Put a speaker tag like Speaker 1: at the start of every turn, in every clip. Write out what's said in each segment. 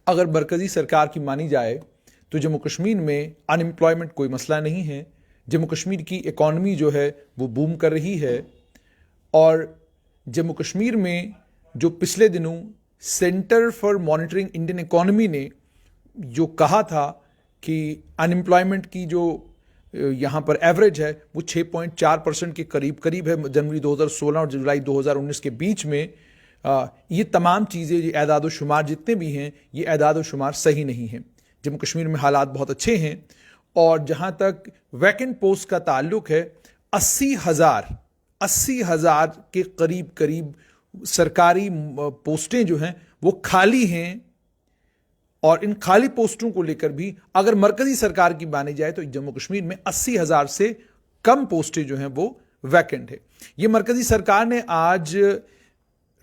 Speaker 1: अगर मरकजी सरकार की मानी जाए तो जम्मू कश्मीर में अनएम्प्लॉयमेंट कोई मसला नहीं है। जम्मू कश्मीर की इकॉनमी जो है वो बूम कर रही है। और जम्मू कश्मीर में जो पिछले दिनों centre for monitoring Indian economy ने जो कहा था कि अनएम्प्लॉयमेंट की जो यहाँ पर एवरेज है वो 6.4% के करीब है जनवरी 2016 और जुलाई 2019 के बीच में। ये तमाम चीज़ें, ये एदाद शुमार जितने भी हैं, ये एदाद शुमार सही नहीं हैं। जम्मू कश्मीर में हालात बहुत अच्छे हैं। और जहाँ तक वैकेंट पोस्ट का ताल्लुक है, 80,000 के करीब सरकारी पोस्टें जो हैं वो खाली हैं। और इन खाली पोस्टों को लेकर भी अगर मरकजी सरकार की मानी जाए तो जम्मू कश्मीर में 80,000 से कम पोस्टें जो हैं वो वैकेंट है। ये मरकजी सरकार ने आज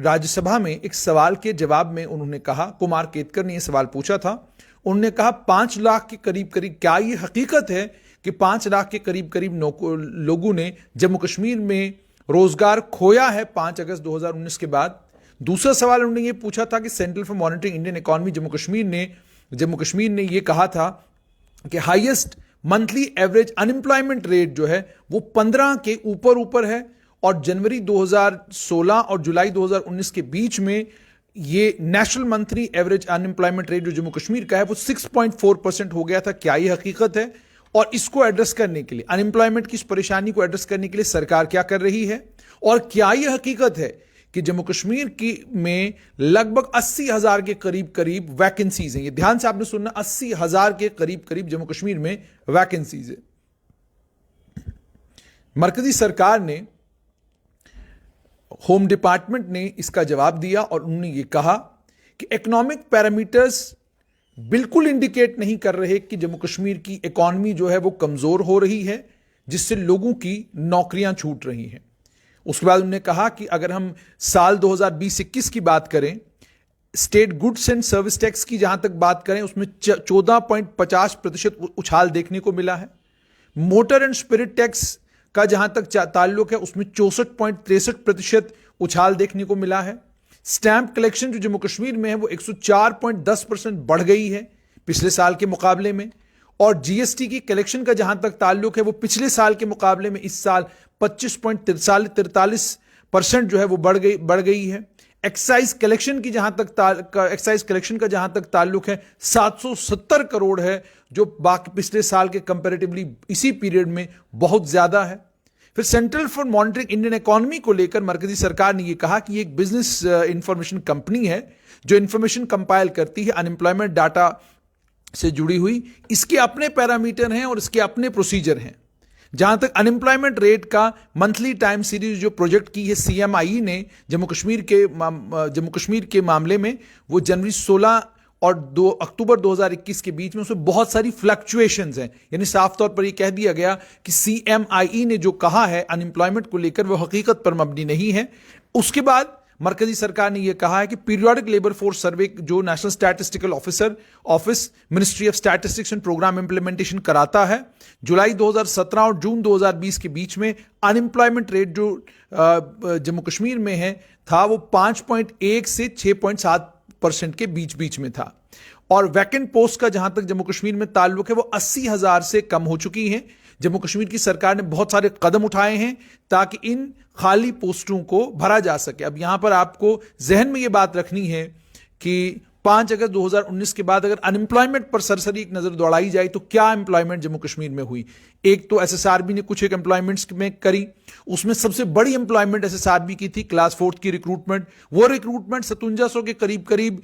Speaker 1: राज्यसभा में एक सवाल के जवाब में उन्होंने कहा, कुमार केतकर ने यह सवाल पूछा था। उन्होंने कहा 5 लाख के करीब क्या ये हकीकत है कि 5 लाख के करीब लोगों ने जम्मू कश्मीर में रोजगार खोया है 5 अगस्त 2019 के बाद। दूसरा सवाल उन्होंने ये पूछा था कि central for monitoring Indian economy Jammu Kashmir ने ये कहा था कि highest monthly average unemployment rate जो है वो 15 के ऊपर है। और जनवरी 2016 और जुलाई 2019 के बीच में ये national monthly average unemployment rate जो जम्मू कश्मीर का है वो 6.4% हो गया था। क्या ये हकीकत है? और इसको एड्रेस करने के लिए, अनएम्प्लॉयमेंट की इस परेशानी को एड्रेस करने के लिए सरकार क्या कर रही है? और क्या ये हकीकत है कि जम्मू कश्मीर की में लगभग 80,000 के करीब वैकेंसीज हैं? ये ध्यान से आपने सुनना, 80,000 के करीब जम्मू कश्मीर में वैकेंसीज है। मरकजी सरकार ने, होम डिपार्टमेंट ने इसका जवाब दिया और उन्होंने ये कहा कि इकोनॉमिक पैरामीटर्स बिल्कुल इंडिकेट नहीं कर रहे कि जम्मू कश्मीर की इकॉनमी जो है वो कमजोर हो रही है, जिससे लोगों की नौकरियां छूट रही हैं। उसके बाद उन्होंने कहा कि अगर हम साल 2020-21 की बात करें, state goods and service tax की जहां तक बात करें, उसमें 14.50% उछाल देखने को मिला है। मोटर एंड स्पिरिट टैक्स का जहां तक ताल्लुक है उसमें 64.63% उछाल देखने को मिला है। स्टैंप कलेक्शन जो जम्मू कश्मीर में है वो 104.10% बढ़ गई है पिछले साल के मुकाबले में। और जीएसटी की कलेक्शन का जहां तक ताल्लुक है वो पिछले साल के मुकाबले में इस साल 25.43% जो है वो बढ़ गई है। एक्साइज कलेक्शन का जहां तक ताल्लुक है 770 करोड़ है, जो बाकी पिछले साल के कंपैरेटिवली इसी पीरियड में बहुत ज्यादा है। फिर central for monitoring Indian economy को लेकर मरकजी सरकार ने यह कहा कि ये एक बिजनेस इंफॉर्मेशन कंपनी है जो इंफॉर्मेशन कंपाइल करती है अनएम्प्लॉयमेंट डाटा से जुड़ी हुई। इसके अपने पैरामीटर हैं और इसके अपने प्रोसीजर हैं। जहां तक अनएम्प्लॉयमेंट रेट का मंथली टाइम सीरीज जो प्रोजेक्ट की है सीएमआई ने जम्मू कश्मीर के मामले में, वो जनवरी 16 और 2 अक्टूबर 2021 के बीच में उसमें बहुत सारी फ्लक्चुएशंस हैं। यानी साफ तौर पर यह कह दिया गया कि सीएमआई ने जो कहा है अनएम्प्लॉयमेंट को लेकर वो हकीकत पर मबनी नहीं है। उसके बाद मरकजी सरकार ने यह कहा है कि पीरियोडिक लेबर फोर्स सर्वे जो national statistical office ministry of statistics and programme implementation कराता है, जुलाई 2017 और जून 2020 के बीच में अनएम्प्लॉयमेंट रेट जो जम्मू कश्मीर में है था वो 5.1 से 6.7% के बीच में था। और वैकेंट पोस्ट का जहां तक जम्मू कश्मीर में ताल्लुक है वो 80,000 से कम हो चुकी हैं। जम्मू कश्मीर की सरकार ने बहुत सारे कदम उठाए हैं ताकि इन खाली पोस्टों को भरा जा सके। अब यहां पर आपको जहन में यह बात रखनी है कि 5 अगस्त 2019 के बाद अगर अनएम्प्लॉयमेंट पर सरसरी एक नजर दौड़ाई जाए तो क्या एम्प्लॉयमेंट जम्मू कश्मीर में हुई। एक तो एसएसआरबी ने कुछ एक एम्प्लॉयमेंट्स में करी, उसमें सबसे बड़ी एम्प्लॉयमेंट एसएसआरबी की थी क्लास 4 की रिक्रूटमेंट। वो रिक्रूटमेंट 5700 के करीब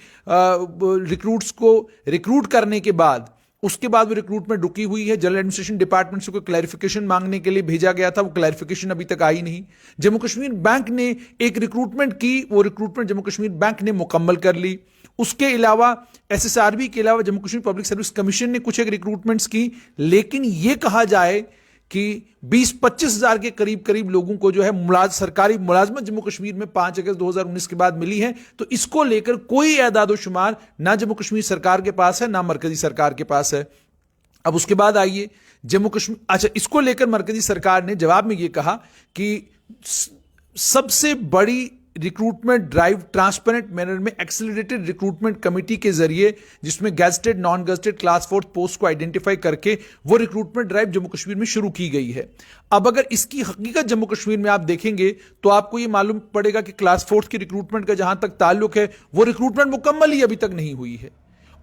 Speaker 1: रिक्रूट्स को रिक्रूट करने के बाद उसके बाद वो रिक्रूटमेंट रुकी हुई है। जनरल एडमिनिस्ट्रेशन डिपार्टमेंट से कोई क्लैरिफिकेशन मांगने के लिए भेजा गया था, वो क्लैरिफिकेशन अभी तक आई नहीं। जम्मू कश्मीर बैंक ने एक रिक्रूटमेंट की, वो रिक्रूटमेंट जम्मू कश्मीर बैंक ने मुकम्मल कर ली। उसके अलावा एसएसआरबी के अलावा Jammu Kashmir public service commission ने कुछ एक रिक्रूटमेंट्स की, लेकिन यह कहा जाए कि 20-25 हजार के करीब लोगों को जो है सरकारी मुलाजमत जम्मू कश्मीर में 5 अगस्त 2019 के बाद मिली है। तो इसको लेकर कोई एदाद शुमार ना जम्मू कश्मीर सरकार के पास है ना मरकजी सरकार के पास है। अब उसके बाद आइए जम्मू कश्मीर, अच्छा, इसको लेकर मरकजी सरकार ने जवाब में यह कहा कि सबसे बड़ी रिक्रूटमेंट ड्राइव ट्रांसपेरेंट मैनर में एक्सेलरेटेड रिक्रूटमेंट कमेटी के जरिए, जिसमें gazetted non gazetted class 4 post को आइडेंटिफाई करके वो रिक्रूटमेंट ड्राइव जम्मू कश्मीर में शुरू की गई है। अब अगर इसकी हकीकत जम्मू कश्मीर में आप देखेंगे तो आपको ये मालूम पड़ेगा कि क्लास 4 की रिक्रूटमेंट का जहां तक ताल्लुक है वो रिक्रूटमेंट मुकम्मल ही अभी तक नहीं हुई है।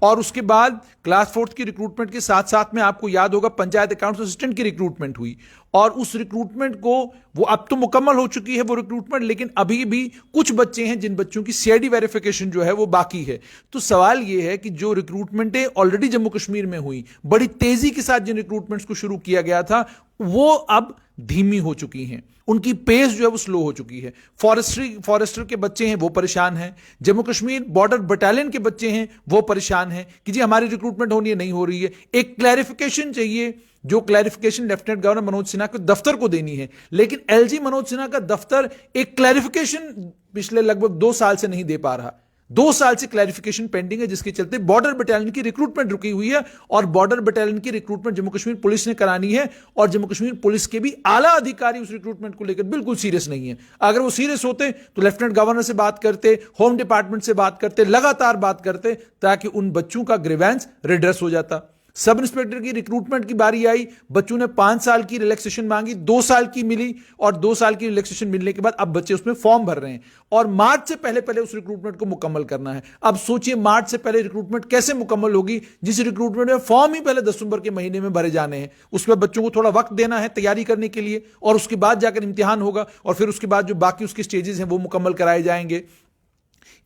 Speaker 1: और उसके बाद क्लास 4 की रिक्रूटमेंट के साथ साथ में आपको याद होगा पंचायत अकाउंट्स असिस्टेंट की रिक्रूटमेंट हुई, और उस रिक्रूटमेंट को वो अब तो मुकम्मल हो चुकी है वो रिक्रूटमेंट, लेकिन अभी भी कुछ बच्चे हैं जिन बच्चों की सीआईडी वेरिफिकेशन जो है वो बाकी है। तो सवाल ये है कि जो रिक्रूटमेंटें ऑलरेडी जम्मू कश्मीर में हुई, बड़ी तेजी के साथ जिन रिक्रूटमेंट्स को शुरू किया गया था, वो अब धीमी हो चुकी हैं, उनकी पेस जो है वो स्लो हो चुकी है। फॉरेस्टर के बच्चे हैं वो परेशान हैं, जम्मू कश्मीर बॉर्डर बटालियन के बच्चे हैं वो परेशान हैं कि जी हमारी रिक्रूटमेंट होनी है, नहीं हो रही है। एक क्लैरिफिकेशन चाहिए, जो clarification lieutenant governor Manoj Sinha के दफ्तर को देनी है, लेकिन एलजी मनोज सिन्हा का दफ्तर एक क्लैरिफिकेशन पिछले लगभग 2 साल से नहीं दे पा रहा। 2 साल से क्लैरिफिकेशन पेंडिंग है, जिसके चलते बॉर्डर बटालियन की रिक्रूटमेंट रुकी हुई है, और बॉर्डर बटालियन की रिक्रूटमेंट जम्मू कश्मीर पुलिस ने करानी है, और जम्मू कश्मीर पुलिस के भी आला अधिकारी उस रिक्रूटमेंट को लेकर बिल्कुल सीरियस नहीं है। अगर वो सीरियस होते तो लेफ्टिनेंट गवर्नर से बात करते, होम डिपार्टमेंट से बात करते, लगातार बात करते, ताकि उन बच्चों का ग्रीवेंस रिड्रेस हो जाता। सब इंस्पेक्टर की रिक्रूटमेंट की बारी आई, बच्चों ने 5 साल की रिलैक्सेशन मांगी, 2 साल की मिली, और 2 साल की रिलैक्सेशन मिलने के बाद अब बच्चे उसमें फॉर्म भर रहे हैं, और मार्च से पहले पहले उस रिक्रूटमेंट को मुकम्मल करना है। अब सोचिए मार्च से पहले रिक्रूटमेंट कैसे मुकम्मल होगी, जिस रिक्रूटमेंट में फॉर्म ही पहले दिसंबर के महीने में भरे जाने हैं। उसमें बच्चों को थोड़ा वक्त देना है तैयारी करने के लिए, और उसके बाद जाकर इम्तिहान होगा, और फिर उसके बाद जो बाकी उसके स्टेजेस हैं वो मुकम्मल कराए जाएंगे।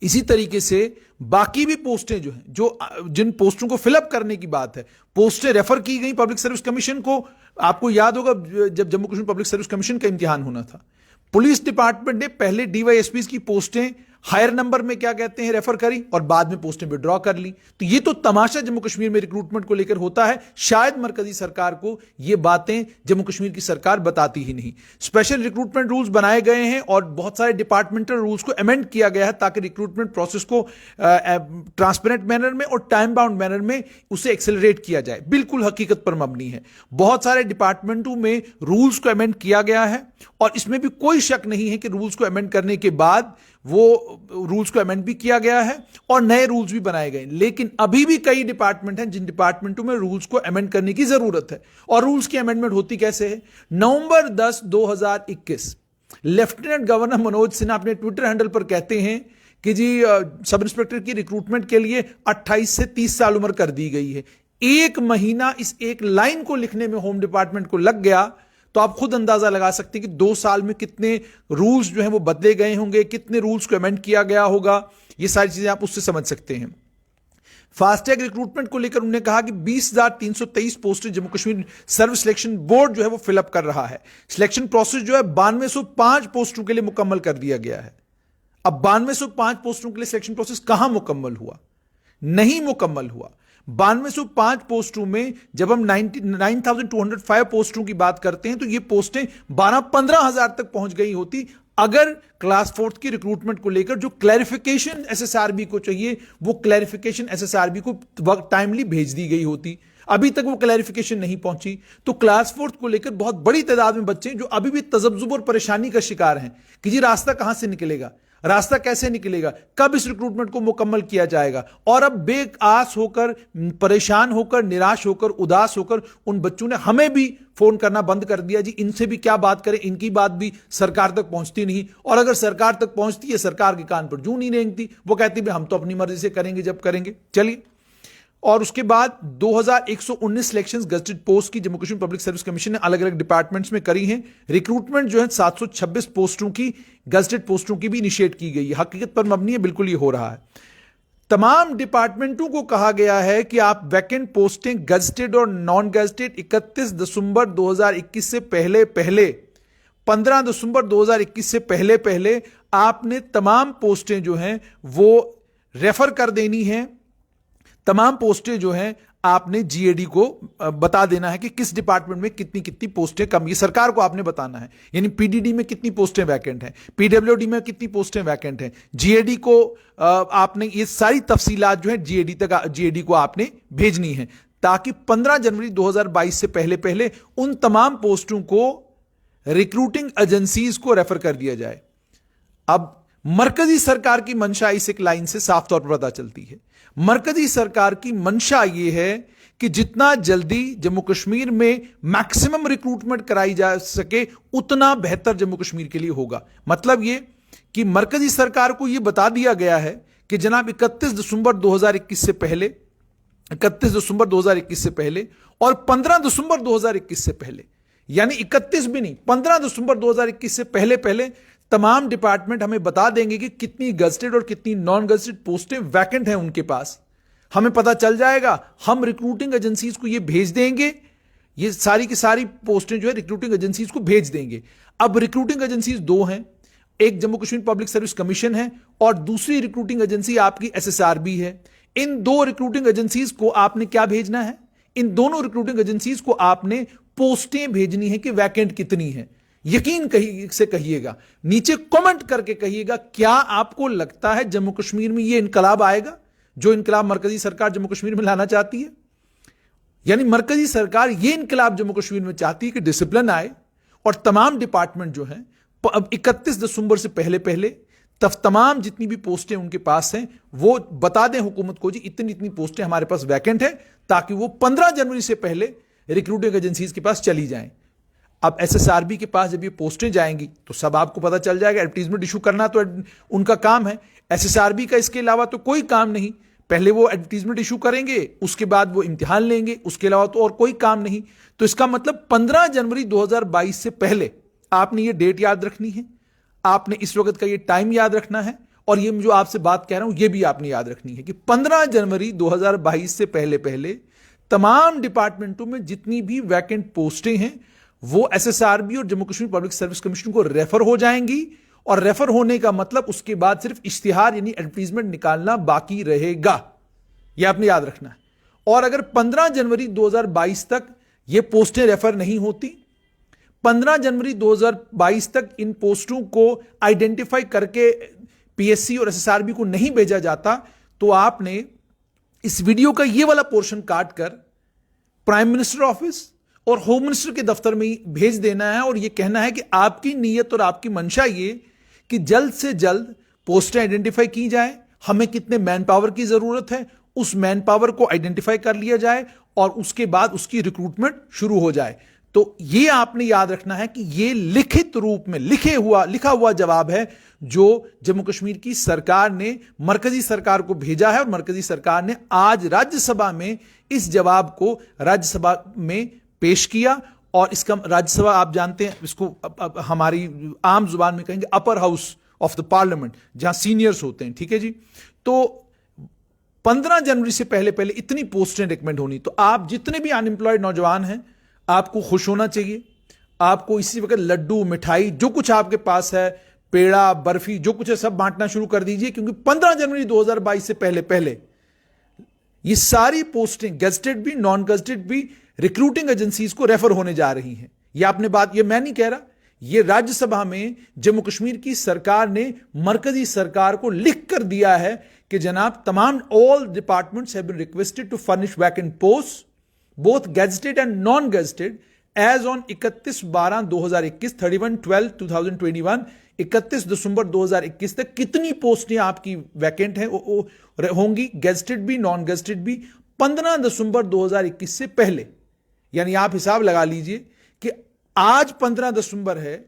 Speaker 1: इसी तरीके से बाकी भी पोस्टें जो हैं, जो जिन पोस्टों को फिलअप करने की बात है, पोस्टें रेफर की गई पब्लिक सर्विस कमीशन को। आपको याद होगा जब Jammu Kashmir public service commission का इम्तिहान होना था, पुलिस डिपार्टमेंट ने पहले डीवाईएसपी की पोस्टें हायर नंबर में क्या कहते हैं रेफर करी, और बाद में पोस्टें विड्रॉ कर ली। तो ये तो तमाशा जम्मू कश्मीर में रिक्रूटमेंट को लेकर होता है। शायद मरकजी सरकार को ये बातें जम्मू कश्मीर की सरकार बताती ही नहीं। स्पेशल रिक्रूटमेंट रूल्स बनाए गए हैं, और बहुत सारे डिपार्टमेंटल रूल्स को अमेंड किया गया है, ताकि रिक्रूटमेंट प्रोसेस को ट्रांसपेरेंट मैनर में और टाइम बाउंड मैनर में उसे एक्सेलरेट किया जाए। बिल्कुल हकीकत पर मबनी है। बहुत सारे डिपार्टमेंटों में रूल्स को अमेंड किया गया है, और इसमें भी कोई शक नहीं है कि रूल्स को अमेंड करने के बाद वो रूल्स को अमेंड भी किया गया है और नए रूल्स भी बनाए गए। लेकिन अभी भी कई डिपार्टमेंट हैं जिन डिपार्टमेंटों में रूल्स को अमेंड करने की जरूरत है। और रूल्स की अमेंडमेंट होती कैसे है? नवंबर 10, 2021 लेफ्टिनेंट गवर्नर मनोज सिन्हा अपने ट्विटर हैंडल पर कहते हैं कि जी सब इंस्पेक्टर की रिक्रूटमेंट के लिए 28 से 30 साल उम्र कर दी गई है। 1 महीना इस एक लाइन को लिखने में होम डिपार्टमेंट को लग गया, तो आप खुद अंदाजा लगा सकते हैं कि 2 साल में कितने रूल्स जो हैं वो बदले गए होंगे, कितने रूल्स को अमेंड किया गया होगा। ये सारी चीजें आप उससे समझ सकते हैं। फास्टैग रिक्रूटमेंट को लेकर उन्होंने कहा कि 20,323 पोस्टें Jammu Kashmir service selection board जो है वो फिलअप कर रहा है। सिलेक्शन प्रोसेस जो है 9205 पोस्टों के लिए मुकम्मल कर दिया गया है। अब 9205 पोस्टों के लिए सिलेक्शन प्रोसेस कहां मुकम्मल हुआ? नहीं मुकम्मल हुआ। 9205 पोस्टों में जब हम 9,205 पोस्टों की बात करते हैं तो ये पोस्टें 12-15 हजार तक पहुंच गई होती, अगर क्लास 4 की रिक्रूटमेंट को लेकर जो क्लैरिफिकेशन एसएसआरबी को चाहिए वो क्लैरिफिकेशन एसएसआरबी को वक्त टाइमली भेज दी गई होती। अभी तक वो क्लैरिफिकेशन नहीं पहुंची, तो क्लास 4 को लेकर बहुत बड़ी तादाद में बच्चे जो अभी भी तजब्जुब और परेशानी का शिकार हैं कि जी रास्ता कहां से निकलेगा, रास्ता कैसे निकलेगा, कब इस रिक्रूटमेंट को मुकम्मल किया जाएगा। और अब बेआस होकर, परेशान होकर, निराश होकर, उदास होकर उन बच्चों ने हमें भी फोन करना बंद कर दिया। जी इनसे भी क्या बात करें, इनकी बात भी सरकार तक पहुंचती नहीं, और अगर सरकार तक पहुंचती है सरकार के कान पर जूं नहीं रेंगती। वो कहती है हम तो अपनी मर्जी से करेंगे जब करेंगे। चलिए, और उसके बाद 2119 सिलेक्शंस गजेटेड पोस्ट की Jammu Kashmir public service commission ने अलग अलग डिपार्टमेंट्स में करी हैं। रिक्रूटमेंट जो है 726 पोस्टों की, गजेटेड पोस्टों की भी इनिशिएट की गई है। हकीकत पर मबनी है, बिल्कुल ये हो रहा है। तमाम डिपार्टमेंटों को कहा गया है कि आप वैकेंट पोस्टें गजेटेड और नॉन गजेटेड 31 दिसंबर 2021 से पहले 15 दिसंबर 2021 से पहले आपने तमाम पोस्टें जो हैं वो रेफर कर देनी हैं। तमाम पोस्टें जो हैं आपने जीएडी को बता देना है कि किस डिपार्टमेंट में कितनी कितनी पोस्टें कम, ये सरकार को आपने बताना है। यानी पीडीडी में कितनी पोस्टें वैकेंट हैं, पीडब्ल्यूडी में कितनी पोस्टें वैकेंट हैं, जीएडी को आपने ये सारी तफसीलात जो है जीएडी को आपने भेजनी है, ताकि 15 जनवरी 2022 से पहले उन तमाम पोस्टों को रिक्रूटिंग एजेंसीज को रेफर कर दिया जाए। अब मरकजी सरकार की मंशा इस एक लाइन से साफ तौर पर पता चलती है। मरकजी सरकार की मंशा यह है कि जितना जल्दी जम्मू कश्मीर में मैक्सिमम रिक्रूटमेंट कराई जा सके उतना बेहतर जम्मू कश्मीर के लिए होगा। मतलब यह कि मरकजी सरकार को यह बता दिया गया है कि जनाब 31 दिसंबर 2021 से पहले, 31 दिसंबर 2021 से पहले और 15 दिसंबर 2021 से पहले, यानी 31 भी नहीं, 15 दिसंबर 2021 से पहले पहले तमाम डिपार्टमेंट हमें बता देंगे कि कितनी गजटेड और कितनी नॉन गजटेड पोस्टें वैकेंट हैं उनके पास। हमें पता चल जाएगा, हम रिक्रूटिंग एजेंसीज को ये भेज देंगे, ये सारी की सारी पोस्टें जो है रिक्रूटिंग एजेंसीज को भेज देंगे। अब रिक्रूटिंग एजेंसीज दो हैं, एक Jammu Kashmir public service commission है और दूसरी रिक्रूटिंग एजेंसी आपकी SSRB है। इन दो रिक्रूटिंग एजेंसीज को आपने क्या भेजना है? इन दोनों रिक्रूटिंग एजेंसीज को आपने पोस्टें भेजनी है कि वैकेंट कितनी है। यकीन से कहिएगा, नीचे कमेंट करके कहिएगा, क्या आपको लगता है जम्मू कश्मीर में यह इनकलाब आएगा जो इनकलाब मरकजी सरकार जम्मू कश्मीर में लाना चाहती है? यानी मरकजी सरकार यह इनकलाब जम्मू कश्मीर में चाहती है कि डिसिप्लिन आए और तमाम डिपार्टमेंट जो हैं अब 31 दिसंबर से पहले पहले तमाम जितनी भी पोस्टें उनके पास हैं वो बता दें हुकूमत को, जी इतनी इतनी पोस्टें हमारे पास वैकेंट है, ताकि वो 15 जनवरी से पहले रिक्रूटिंग एजेंसीज के पास चली जाएं। अब SSRB के पास जब ये पोस्टें जाएंगी तो सब आपको पता चल जाएगा। एडवर्टीजमेंट इशू करना तो उनका काम है, SSRB का इसके अलावा तो कोई काम नहीं। पहले वो एडवर्टीजमेंट इशू करेंगे, उसके बाद वो इम्तिहान लेंगे, उसके अलावा तो और कोई काम नहीं। तो इसका मतलब 15 जनवरी 2022 से पहले आपने ये डेट याद रखनी है, आपने इस वक्त का ये टाइम याद रखना है, और ये जो आपसे बात कह रहा हूं ये भी आपने याद रखनी है कि 15 जनवरी 2022 से पहले पहले तमाम डिपार्टमेंटों में जितनी भी वैकेंट पोस्टें हैं वो SSRB और Jammu Kashmir public service commission को रेफर हो जाएंगी। और रेफर होने का मतलब उसके बाद सिर्फ इश्तिहार यानी एडवर्टीजमेंट निकालना बाकी रहेगा, यह आपने याद रखना है। और अगर 15 जनवरी 2022 तक ये पोस्टें रेफर नहीं होती, 15 जनवरी 2022 तक इन पोस्टों को आइडेंटिफाई करके PSC और SSRB को नहीं भेजा जाता, तो आपने इस वीडियो का ये वाला पोर्शन काट कर प्राइम मिनिस्टर ऑफिस और होम मिनिस्टर के दफ्तर में ही भेज देना है और यह कहना है कि आपकी नीयत और आपकी मंशा ये कि जल्द से जल्द पोस्टें आइडेंटिफाई की जाए, हमें कितने मैन पावर की जरूरत है उस मैन पावर को आइडेंटिफाई कर लिया जाए और उसके बाद उसकी रिक्रूटमेंट शुरू हो जाए। तो यह आपने याद रखना है कि यह लिखित रूप में लिखा हुआ जवाब है जो जम्मू कश्मीर की सरकार ने मरकजी सरकार को भेजा है, और मरकजी सरकार ने आज राज्यसभा में इस जवाब को राज्यसभा में पेश किया। और इसका राज्यसभा आप जानते हैं, इसको हमारी आम जुबान में कहेंगे upper house of the parliament, जहां सीनियर्स होते हैं, ठीक है जी। तो 15 जनवरी से पहले पहले इतनी पोस्टें रिकमेंड होनी, तो आप जितने भी अनएम्प्लॉयड नौजवान हैं आपको खुश होना चाहिए। आपको इसी वक्त लड्डू, मिठाई, जो कुछ आपके पास है, पेड़ा, बर्फी, जो कुछ है सब बांटना शुरू कर दीजिए, क्योंकि 15 जनवरी 2022 से पहले पहले ये सारी पोस्टें गजटेड भी नॉन गजटेड भी रिक्रूटिंग एजेंसीज को रेफर होने जा रही हैं। ये आपने बात, ये मैं नहीं कह रहा, ये राज्यसभा में जम्मू कश्मीर की सरकार ने मरकजी सरकार को लिख कर दिया है कि जनाब तमाम all departments have been requested to furnish vacant post both gazetted and non gazetted as on 31/12/2021, 31/12/2021, 31 दिसंबर 2021 तक कितनी पोस्टें आपकी वैकेंट हैं होंगी, गजटेड भी नॉन गजटेड भी, 15 दिसंबर 2021 से पहले। यानी आप हिसाब लगा लीजिए कि आज 15 दिसंबर है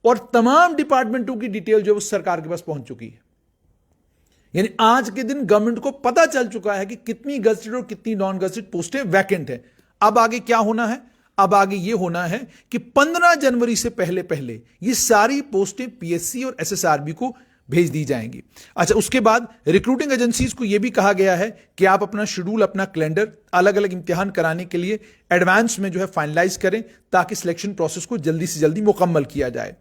Speaker 1: और तमाम डिपार्टमेंटों की डिटेल जो उस सरकार के पास पहुंच चुकी है। यानी आज के दिन गवर्नमेंट को पता चल चुका है कि कितनी गजटेड और कितनी नॉन गजटेड पोस्टें वैकेंट है। अब आगे क्या होना है? अब आगे यह होना है कि 15 जनवरी से पहले पहले ये सारी पोस्टें PSC और SSRB को भेज दी जाएंगी। अच्छा, उसके बाद रिक्रूटिंग एजेंसीज को यह भी कहा गया है कि आप अपना शेड्यूल, अपना कैलेंडर अलग अलग इम्तिहान कराने के लिए एडवांस में जो है फाइनलाइज करें, ताकि सिलेक्शन प्रोसेस को जल्दी से जल्दी मुकम्मल किया जाए।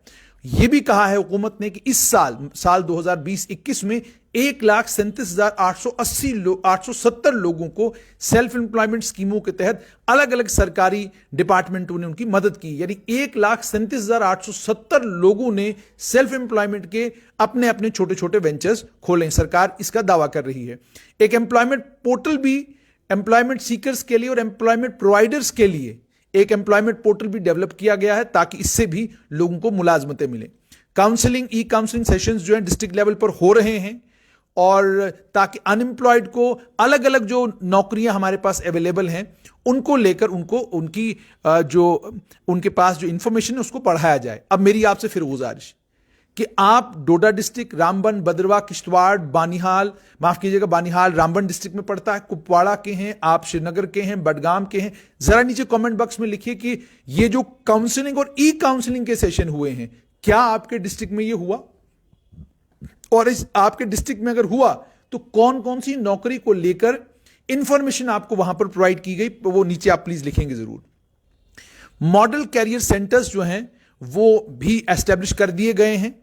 Speaker 1: यह भी कहा है हुकूमत ने कि इस साल 2020-21 में 1,37,870 लोगों को सेल्फ एम्प्लॉयमेंट स्कीमों के तहत अलग अलग सरकारी डिपार्टमेंटों ने उनकी मदद की। यानी 1,37,870 लोगों ने सेल्फ एम्प्लॉयमेंट के अपने अपने छोटे छोटे वेंचर्स खोले, सरकार इसका दावा कर रही है। एक एम्प्लॉयमेंट पोर्टल भी एम्प्लॉयमेंट सीकर्स के लिए और एम्प्लॉयमेंट प्रोवाइडर्स के लिए एक एम्प्लॉयमेंट पोर्टल भी डेवलप किया गया है, ताकि इससे भी लोगों को मुलाजमतें मिलें। काउंसलिंग, ई काउंसलिंग सेशंस जो हैं डिस्ट्रिक्ट लेवल पर हो रहे हैं, और ताकि अनएम्प्लॉयड को अलग अलग जो नौकरियां हमारे पास अवेलेबल हैं उनको लेकर उनको उनकी जो उनके पास जो इंफॉर्मेशन है उसको बढ़ाया जाए। अब मेरी आपसे फिर गुजारिश कि आप डोडा डिस्ट्रिक्ट, रामबन, भद्रवाह, किश्तवाड़, बानिहाल, माफ कीजिएगा बानिहाल रामबन डिस्ट्रिक्ट में पड़ता है, कुपवाड़ा के हैं आप, श्रीनगर के हैं, बडगाम के हैं, जरा नीचे कमेंट बॉक्स में लिखिए कि ये जो काउंसलिंग और ई काउंसलिंग के सेशन हुए हैं क्या आपके डिस्ट्रिक्ट में ये हुआ, और इस आपके डिस्ट्रिक्ट में अगर हुआ तो कौन कौन सी नौकरी को लेकर इंफॉर्मेशन आपको वहां पर प्रोवाइड की गई, वो नीचे आप प्लीज लिखेंगे जरूर। मॉडल कैरियर सेंटर्स जो हैं वो भी एस्टेब्लिश कर दिए गए हैं।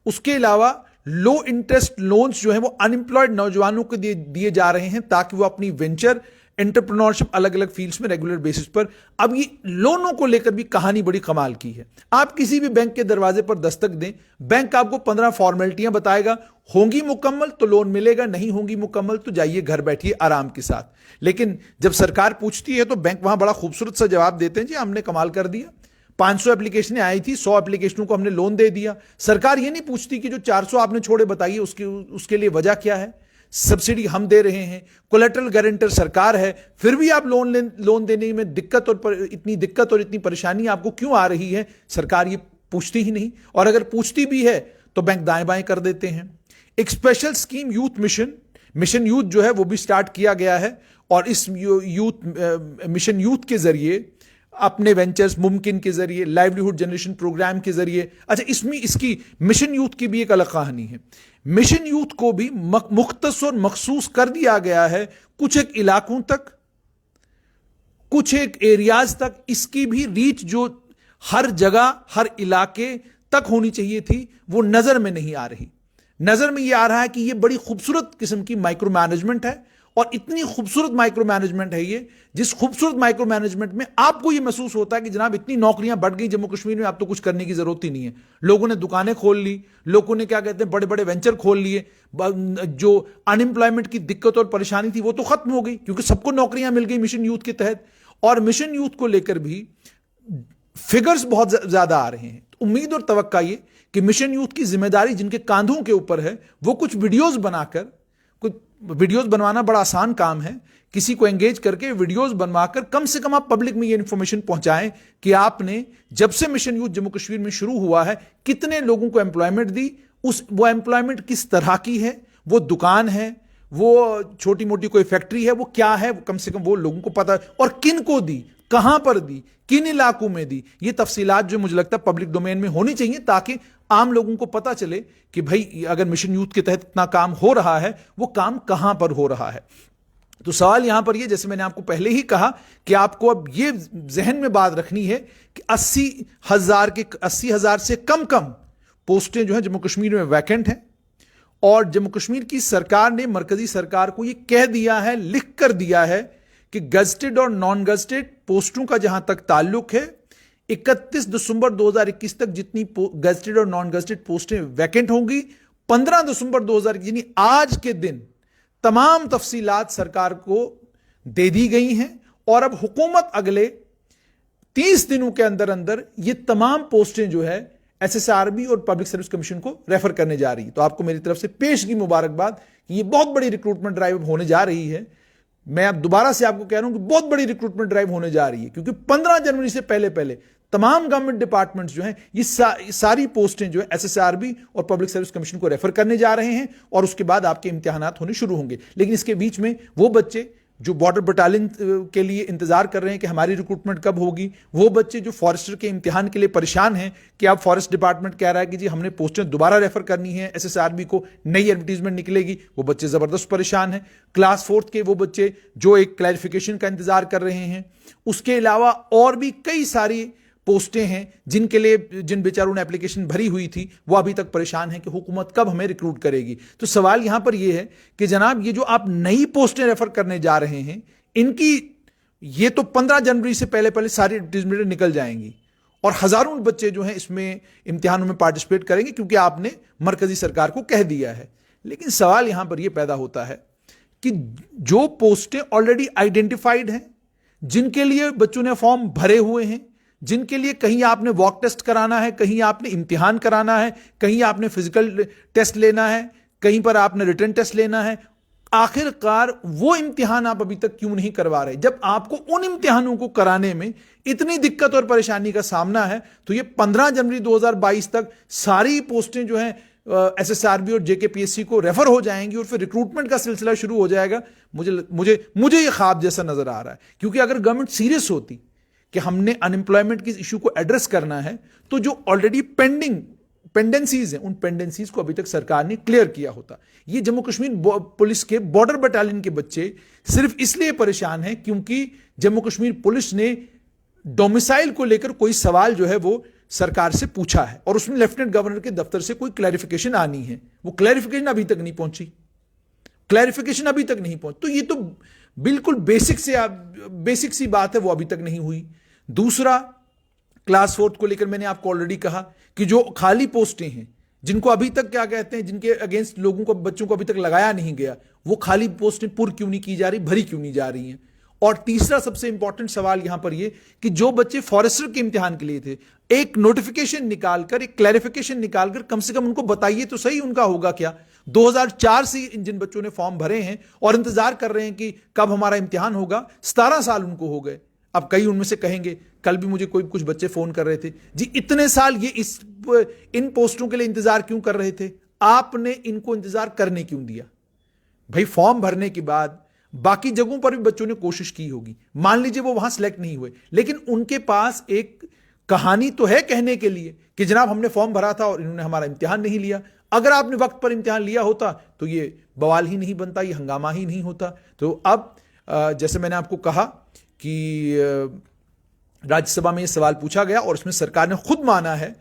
Speaker 1: उसके अलावा लो इंटरेस्ट लोन्स जो हैं वो अनएम्प्लॉयड नौजवानों को दिए जा रहे हैं ताकि वो अपनी वेंचर एंटरप्रेन्योरशिप अलग अलग फील्ड्स में रेगुलर बेसिस पर। अब ये लोनों को लेकर भी कहानी बड़ी कमाल की है। आप किसी भी बैंक के दरवाजे पर दस्तक दें, बैंक आपको 15 फॉर्मेलिटियां बताएगा, होंगी मुकम्मल तो लोन मिलेगा, नहीं होंगी मुकम्मल तो जाइए घर बैठिए आराम के साथ। लेकिन जब सरकार पूछती है तो बैंक वहां बड़ा खूबसूरत सा जवाब देते हैं, जी हमने कमाल कर दिया, 500 एप्लीकेशनें आई थी, 100 एप्लीकेशनों को हमने लोन दे दिया। सरकार ये नहीं पूछती कि जो 400 आपने छोड़े बताइए उसके लिए वजह क्या है, सब्सिडी हम दे रहे हैं, कोलेटरल गारंटर सरकार है, फिर भी आप लोन देने में दिक्कत और इतनी परेशानी आपको क्यों आ रही है, सरकार ये पूछती ही नहीं। और अगर पूछती भी है तो बैंक दाएं बाएं कर देते हैं। एक special scheme youth mission youth जो है वो भी स्टार्ट किया गया है, और इस मिशन यूथ के जरिए अपने वेंचर्स मुमकिन के जरिए, लाइवलीहुड जनरेशन प्रोग्राम के जरिए, अच्छा इसमें इसकी मिशन यूथ की भी एक अलग कहानी है। मिशन यूथ को भी मुख्तस और मखसूस कर दिया गया है कुछ एक इलाकों तक, कुछ एक एरियाज तक। इसकी भी रीच जो हर जगह हर इलाके तक होनी चाहिए थी वो नजर में नहीं आ रही। नजर में यह आ रहा है कि यह बड़ी खूबसूरत किस्म की माइक्रो मैनेजमेंट है, और इतनी खूबसूरत माइक्रो मैनेजमेंट है ये, जिस खूबसूरत माइक्रो मैनेजमेंट में आपको ये महसूस होता है कि जनाब इतनी नौकरियां बढ़ गई जम्मू कश्मीर में, अब तो कुछ करने की जरूरत ही नहीं है। लोगों ने दुकानें खोल ली, लोगों ने क्या कहते हैं बड़े बड़े वेंचर खोल लिए, जो अनएम्प्लॉयमेंट की दिक्कत और परेशानी थी वो तो खत्म हो गई क्योंकि सबको नौकरियां मिल गई मिशन यूथ के तहत। और मिशन यूथ को लेकर भी फिगर्स बहुत ज्यादा आ रहे हैं। तो उम्मीद और तवक्का ये कि मिशन यूथ की जिम्मेदारी जिनके कांधों के ऊपर है वो कुछ वीडियोस बनाकर, कुछ वीडियोस बनवाना बड़ा आसान काम है, किसी को एंगेज करके वीडियोस बनवाकर कम से कम आप पब्लिक में ये इंफॉर्मेशन पहुंचाएं कि आपने जब से मिशन यूथ जम्मू कश्मीर में शुरू हुआ है कितने लोगों को एम्प्लॉयमेंट दी, वो एम्प्लॉयमेंट किस तरह की है, वो दुकान है, वो छोटी मोटी कोई फैक्ट्री है, वो क्या है, कम से कम वो लोगों को पता है, और किन को दी, कहां पर दी, किन इलाकों में दी। ये तफसीलात जो मुझे लगता है पब्लिक डोमेन में होनी चाहिए ताकि आम लोगों को पता चले कि भाई अगर मिशन यूथ के तहत इतना काम हो रहा है वो काम कहां पर हो रहा है। तो सवाल यहां पर ये, जैसे मैंने आपको पहले ही कहा कि आपको अब ये जहन में बात रखनी है कि 80,000 से कम पोस्टें जो हैं जम्मू कश्मीर में वैकेंट हैं, और जम्मू कश्मीर की सरकार ने मरकजी सरकार को यह कह दिया है, लिख कर दिया है कि गजटेड और नॉन गजटेड पोस्टों का जहां तक ताल्लुक है 31 दिसंबर 2021 तक जितनी गजटेड और नॉन गजटेड पोस्टें वैकेंट होंगी, 15 दिसंबर 2021 यानी आज के दिन तमाम तफसीलात सरकार को दे दी गई हैं, और अब हुकूमत अगले 30 दिनों के अंदर अंदर ये तमाम पोस्टें जो है एसएसआरबी और पब्लिक सर्विस कमीशन को रेफर करने जा रही है। तो आपको मेरी तरफ से पेशगी मुबारकबाद, ये बहुत बड़ी रिक्रूटमेंट ड्राइव होने जा रही है। मैं अब दोबारा से आपको कह रहा हूं कि बहुत बड़ी रिक्रूटमेंट ड्राइव होने जा रही है, क्योंकि 15 जनवरी से पहले तमाम गवर्नमेंट डिपार्टमेंट्स जो हैं ये सारी पोस्टें जो है एसएसआरबी और पब्लिक सर्विस कमीशन को रेफर करने जा रहे हैं, और उसके बाद आपके इम्तिहानात होने शुरू होंगे। लेकिन इसके बीच में वो बच्चे जो बॉर्डर बटालियन के लिए इंतजार कर रहे हैं कि हमारी रिक्रूटमेंट कब होगी, वो बच्चे जो फॉरेस्टर के इम्तिहान के लिए परेशान हैं कि अब फॉरेस्ट डिपार्टमेंट कह रहा है कि जी हमने पोस्टें दोबारा रेफर करनी है, एसएसआरबी को नई एडवर्टीजमेंट निकलेगी, वो बच्चे जबरदस्त परेशान हैं। क्लास 4 के वो बच्चे जो एक क्लैरिफिकेशन का इंतजार कर रहे हैं। उसके अलावा और भी कई सारी पोस्टें हैं जिनके लिए जिन बेचारों ने एप्लीकेशन भरी हुई थी वो अभी तक परेशान हैं कि हुकूमत कब हमें रिक्रूट करेगी। तो सवाल यहां पर यह है कि जनाब ये जो आप नई पोस्टें रेफर करने जा रहे हैं इनकी ये तो 15 जनवरी से पहले सारी एडवर्टीजमेंट निकल जाएंगी, और हजारों बच्चे जो हैं इसमें इम्तिहानों में पार्टिसिपेट करेंगे क्योंकि आपने मरकजी सरकार को कह दिया है। लेकिन सवाल यहां पर यह पैदा होता है कि जो पोस्टें ऑलरेडी आइडेंटिफाइड हैं, जिनके लिए बच्चों ने फॉर्म भरे हुए हैं, जिनके लिए कहीं आपने वॉक टेस्ट कराना है, कहीं आपने इम्तिहान कराना है, कहीं आपने फिजिकल टेस्ट लेना है, कहीं पर आपने रिटन टेस्ट लेना है, आखिरकार वो इम्तिहान आप अभी तक क्यों नहीं करवा रहे? जब आपको उन इम्तिहानों को कराने में इतनी दिक्कत और परेशानी का सामना है, तो ये 15 जनवरी 2022 तक सारी पोस्टें जो हैं एसएसआरबी और जेकेपीएससी को रेफर हो जाएंगी और फिर रिक्रूटमेंट का सिलसिला शुरू हो जाएगा। मुझे ये ख्वाब जैसा नजर आ रहा है, क्योंकि अगर गवर्नमेंट सीरियस होती कि हमने अनएम्प्लॉयमेंट की इशू को एड्रेस करना है, तो जो ऑलरेडी पेंडेंसीज हैं, उन पेंडेंसीज को अभी तक सरकार ने क्लियर किया होता। ये जम्मू कश्मीर पुलिस के बॉर्डर बटालियन के बच्चे सिर्फ इसलिए परेशान हैं क्योंकि जम्मू कश्मीर पुलिस ने डोमिसाइल को लेकर कोई सवाल जो है वो सरकार से पूछा है और उसमें लेफ्टिनेंट गवर्नर के दफ्तर से कोई क्लैरिफिकेशन आनी है, वो क्लैरिफिकेशन अभी तक नहीं पहुंची। तो ये तो बिल्कुल बेसिक सी बात है, वो अभी तक नहीं हुई। दूसरा, क्लास 4 को लेकर मैंने आपको ऑलरेडी कहा कि जो खाली पोस्टें हैं, जिनको अभी तक क्या कहते हैं, जिनके अगेंस्ट बच्चों को अभी तक लगाया नहीं गया, वो खाली पोस्टें पुर क्यों नहीं की जा रही, भरी क्यों नहीं जा रही हैं। और तीसरा सबसे इंपॉर्टेंट सवाल यहां पर ये कि जो बच्चे फॉरेस्टर के इम्तिहान के लिए थे, एक नोटिफिकेशन निकालकर, एक क्लैरिफिकेशन निकालकर कम से कम उनको बताइए तो सही उनका होगा क्या। 2004 से जिन बच्चों ने फॉर्म भरे हैं और इंतजार कर रहे हैं कि कब हमारा इम्तिहान होगा, 17 साल उनको हो गए। अब कई उनमें से कहेंगे, कल भी मुझे कुछ बच्चे फोन कर रहे थे, जी इतने साल ये इन पोस्टों के लिए इंतजार क्यों कर रहे थे, आपने इनको इंतजार करने क्यों दिया? भाई फॉर्म भरने के बाद बाकी जगहों पर भी बच्चों ने कोशिश की होगी, मान लीजिए वो वहां सिलेक्ट नहीं हुए, लेकिन उनके पास एक कहानी तो है कहने के लिए कि जनाब हमने फॉर्म भरा था और इन्होंने हमारा इम्तिहान नहीं लिया। अगर आपने वक्त पर इम्तिहान लिया होता तो ये बवाल ही नहीं बनता, ये हंगामा ही नहीं होता। तो अब जैसे मैंने आपको कहा कि राज्यसभा में ये सवाल पूछा गया और उसमें सरकार ने खुद माना है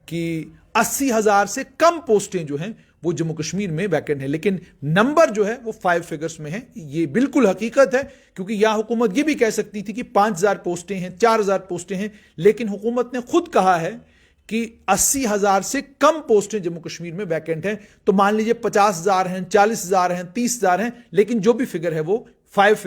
Speaker 1: कि 80,000 से कम पोस्टें जो हैं वो जम्मू कश्मीर में वैकेंट है, लेकिन नंबर जो है वो 5 फिगर्स में है। ये बिल्कुल हकीकत है, क्योंकि यहां हुकूमत ये भी कह सकती थी कि 5,000 पोस्टें हैं, 4,000 पोस्टें हैं, लेकिन हुकूमत ने खुद कहा है कि 80,000 से कम पोस्टें जम्मू कश्मीर में वैकेंट हैं। तो मान लीजिए 50,000 हैं, 40,000 हैं, 30,000 हैं, लेकिन जो भी फिगर है वो 5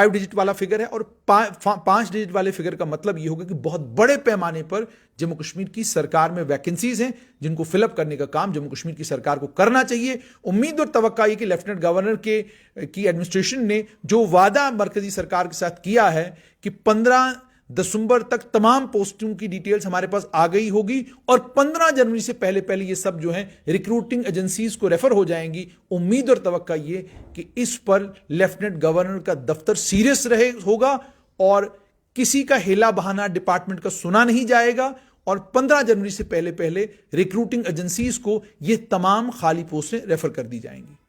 Speaker 1: डिजिट वाला फिगर है। और 5 डिजिट वाले फिगर का मतलब ये होगा कि बहुत बड़े पैमाने पर जम्मू कश्मीर की सरकार में वैकेंसीज हैं, जिनको फिलअप करने का काम जम्मू कश्मीर की सरकार को करना चाहिए। उम्मीद और तवक्का ये कि लेफ्टिनेंट गवर्नर की एडमिनिस्ट्रेशन ने जो वादा मरकजी सरकार के साथ किया है कि 15 दिसंबर तक तमाम पोस्टों की डिटेल्स हमारे पास आ गई होगी और 15 जनवरी से पहले पहले ये सब जो है रिक्रूटिंग एजेंसीज को रेफर हो जाएंगी। उम्मीद और तवक्का ये कि इस पर लेफ्टिनेंट गवर्नर का दफ्तर सीरियस होगा और किसी का हेला बहाना डिपार्टमेंट का सुना नहीं जाएगा और 15 जनवरी से पहले पहले रिक्रूटिंग एजेंसीज को ये तमाम खाली पोस्टें रेफर कर दी जाएंगी।